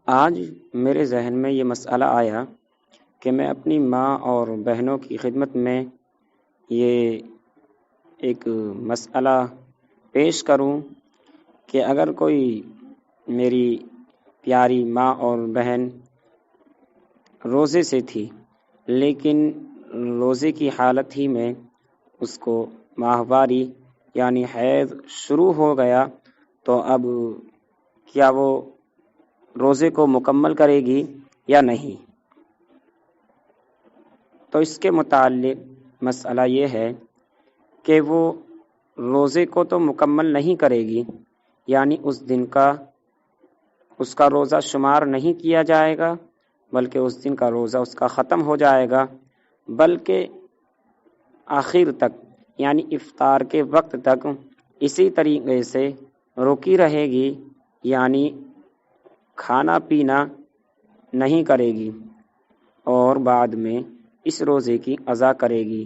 آج میرے ذہن میں یہ مسئلہ آیا کہ میں اپنی ماں اور بہنوں کی خدمت میں یہ ایک مسئلہ پیش کروں کہ اگر کوئی میری پیاری ماں اور بہن روزے سے تھی لیکن روزے کی حالت ہی میں اس کو ماہواری یعنی حیض شروع ہو گیا تو اب کیا وہ روزے کو مکمل کرے گی یا نہیں؟ تو اس کے متعلق مسئلہ یہ ہے کہ وہ روزے کو تو مکمل نہیں کرے گی، یعنی اس دن کا اس کا روزہ شمار نہیں کیا جائے گا، بلکہ اس دن کا روزہ اس کا ختم ہو جائے گا، بلکہ آخر تک یعنی افطار کے وقت تک اسی طریقے سے رکی رہے گی، یعنی کھانا پینا نہیں کرے گی اور بعد میں اس روزے کی قضا کرے گی۔